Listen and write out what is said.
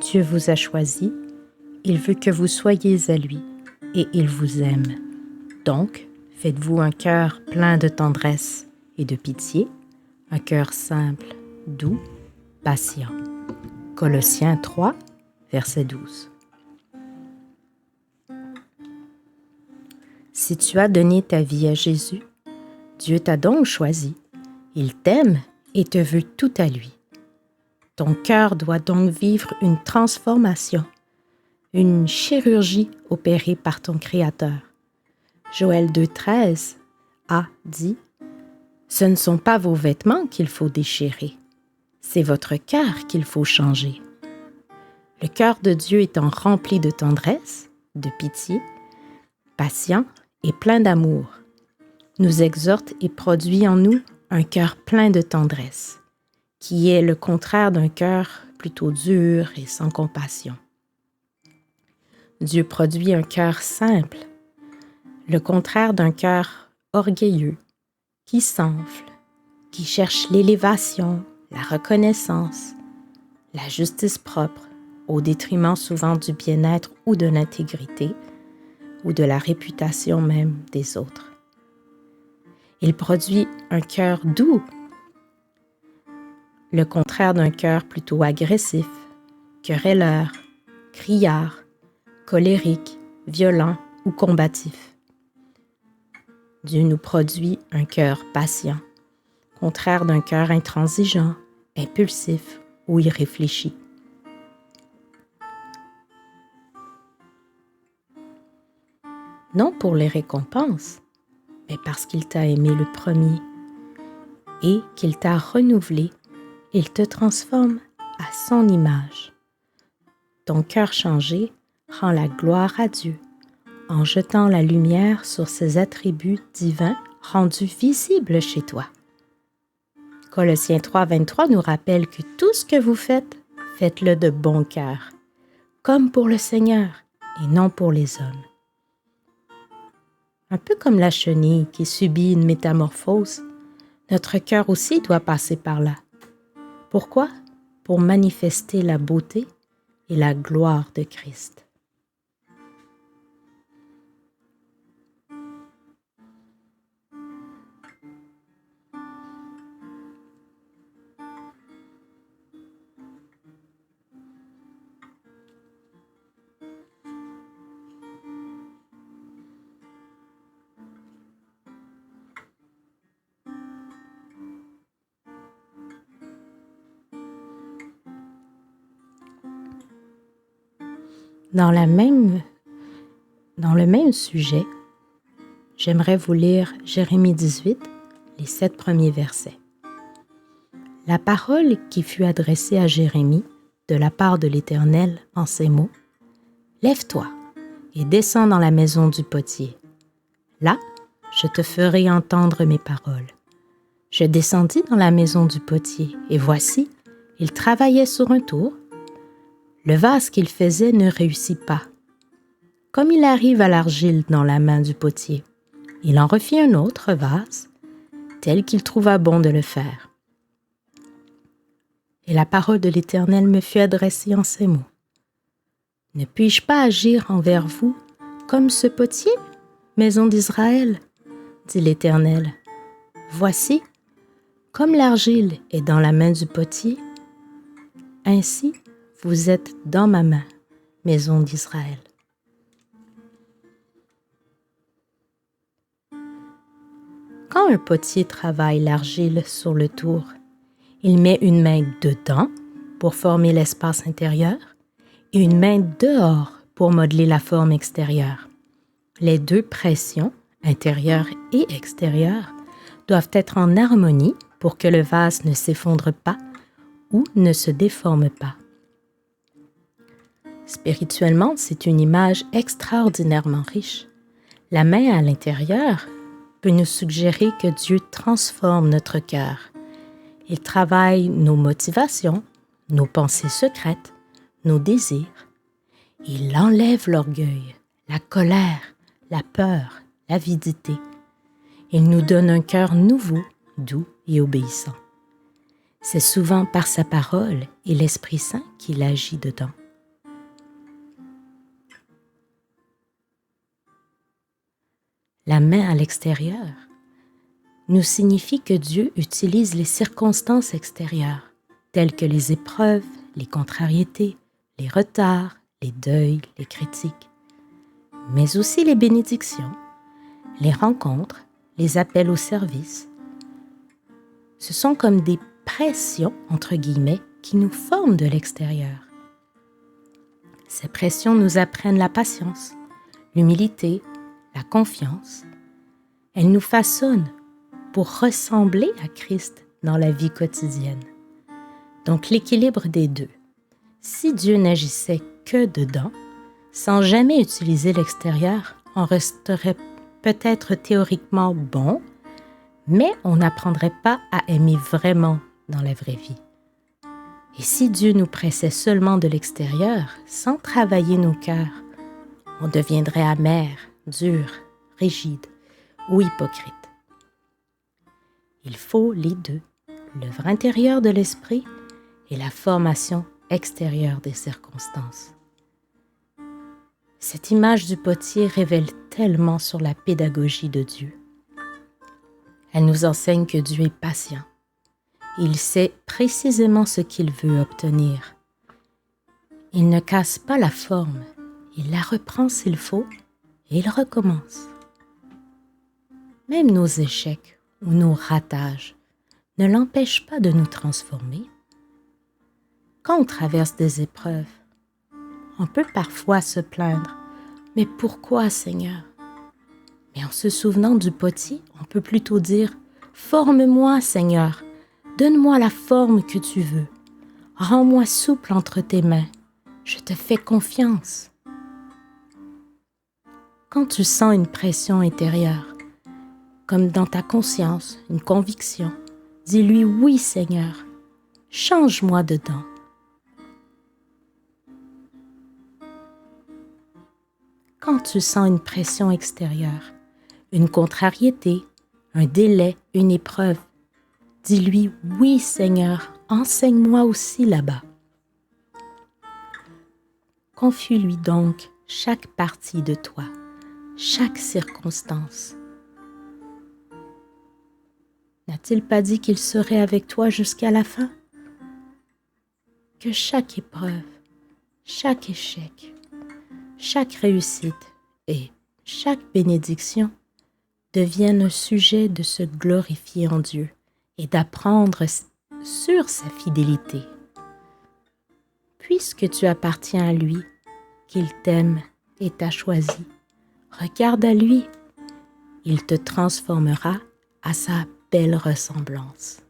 Dieu vous a choisi, il veut que vous soyez à lui et il vous aime. Donc, faites-vous un cœur plein de tendresse et de pitié, un cœur simple, doux, patient. Colossiens 3, verset 12. Si tu as donné ta vie à Jésus, Dieu t'a donc choisi. Il t'aime et te veut tout à lui. Ton cœur doit donc vivre une transformation, une chirurgie opérée par ton Créateur. Joël 2,13 a dit « Ce ne sont pas vos vêtements qu'il faut déchirer, c'est votre cœur qu'il faut changer. » Le cœur de Dieu étant rempli de tendresse, de pitié, patient et plein d'amour, nous exhorte et produit en nous un cœur plein de tendresse, qui est le contraire d'un cœur plutôt dur et sans compassion. Dieu produit un cœur simple, le contraire d'un cœur orgueilleux, qui s'enfle, qui cherche l'élévation, la reconnaissance, la justice propre, au détriment souvent du bien-être ou de l'intégrité, ou de la réputation même des autres. Il produit un cœur doux, le contraire d'un cœur plutôt agressif, querelleur, criard, colérique, violent ou combatif. Dieu nous produit un cœur patient, contraire d'un cœur intransigeant, impulsif ou irréfléchi. Non pour les récompenses, mais parce qu'il t'a aimé le premier et qu'il t'a renouvelé, il te transforme à son image. Ton cœur changé rend la gloire à Dieu en jetant la lumière sur ses attributs divins rendus visibles chez toi. Colossiens 3, 23 nous rappelle que tout ce que vous faites, faites-le de bon cœur, comme pour le Seigneur et non pour les hommes. Un peu comme la chenille qui subit une métamorphose, notre cœur aussi doit passer par là. Pourquoi? Pour manifester la beauté et la gloire de Christ. Dans le même sujet, j'aimerais vous lire Jérémie 18, les 7 premiers versets. La parole qui fut adressée à Jérémie de la part de l'Éternel en ces mots, « Lève-toi et descends dans la maison du potier. Là, je te ferai entendre mes paroles. » Je descendis dans la maison du potier, et voici, il travaillait sur un tour. Le vase qu'il faisait ne réussit pas. Comme il arrive à l'argile dans la main du potier, il en refit un autre vase, tel qu'il trouva bon de le faire. Et la parole de l'Éternel me fut adressée en ces mots. « Ne puis-je pas agir envers vous comme ce potier, maison d'Israël ?» dit l'Éternel. « Voici, comme l'argile est dans la main du potier, ainsi vous êtes dans ma main, maison d'Israël. » Quand un potier travaille l'argile sur le tour, il met une main dedans pour former l'espace intérieur et une main dehors pour modeler la forme extérieure. Les deux pressions, intérieure et extérieure, doivent être en harmonie pour que le vase ne s'effondre pas ou ne se déforme pas. Spirituellement, c'est une image extraordinairement riche. La main à l'intérieur peut nous suggérer que Dieu transforme notre cœur. Il travaille nos motivations, nos pensées secrètes, nos désirs. Il enlève l'orgueil, la colère, la peur, l'avidité. Il nous donne un cœur nouveau, doux et obéissant. C'est souvent par sa parole et l'Esprit Saint qu'il agit dedans. La main à l'extérieur nous signifie que Dieu utilise les circonstances extérieures, telles que les épreuves, les contrariétés, les retards, les deuils, les critiques, mais aussi les bénédictions, les rencontres, les appels au service. Ce sont comme des pressions, entre guillemets, qui nous forment de l'extérieur. Ces pressions nous apprennent la patience, l'humilité, la confiance. Elles nous façonnent pour ressembler à Christ dans la vie quotidienne. Donc l'équilibre des deux. Si Dieu n'agissait que dedans, sans jamais utiliser l'extérieur, on resterait peut-être théoriquement bon, mais on n'apprendrait pas à aimer vraiment dans la vraie vie. Et si Dieu nous pressait seulement de l'extérieur, sans travailler nos cœurs, on deviendrait amer, dur, rigide ou hypocrite. Il faut les deux, l'œuvre intérieure de l'esprit et la formation extérieure des circonstances. Cette image du potier révèle tellement sur la pédagogie de Dieu. Elle nous enseigne que Dieu est patient. Il sait précisément ce qu'il veut obtenir. Il ne casse pas la forme, il la reprend s'il faut et il recommence. Même nos échecs ou nos ratages ne l'empêchent pas de nous transformer. Quand on traverse des épreuves, on peut parfois se plaindre. Mais pourquoi, Seigneur? Mais en se souvenant du potier, on peut plutôt dire « Forme-moi, Seigneur, donne-moi la forme que tu veux. Rends-moi souple entre tes mains. Je te fais confiance. » Quand tu sens une pression intérieure, comme dans ta conscience, une conviction, dis-lui « Oui, Seigneur, change-moi dedans. » Quand tu sens une pression extérieure, une contrariété, un délai, une épreuve, dis-lui « Oui, Seigneur, enseigne-moi aussi là-bas. » Confie-lui donc chaque partie de toi, chaque circonstance. N'a-t-il pas dit qu'il serait avec toi jusqu'à la fin? Que chaque épreuve, chaque échec, chaque réussite et chaque bénédiction deviennent un sujet de se glorifier en Dieu et d'apprendre sur sa fidélité. Puisque tu appartiens à lui, qu'il t'aime et t'a choisi, regarde à lui, il te transformera à sa belle ressemblance.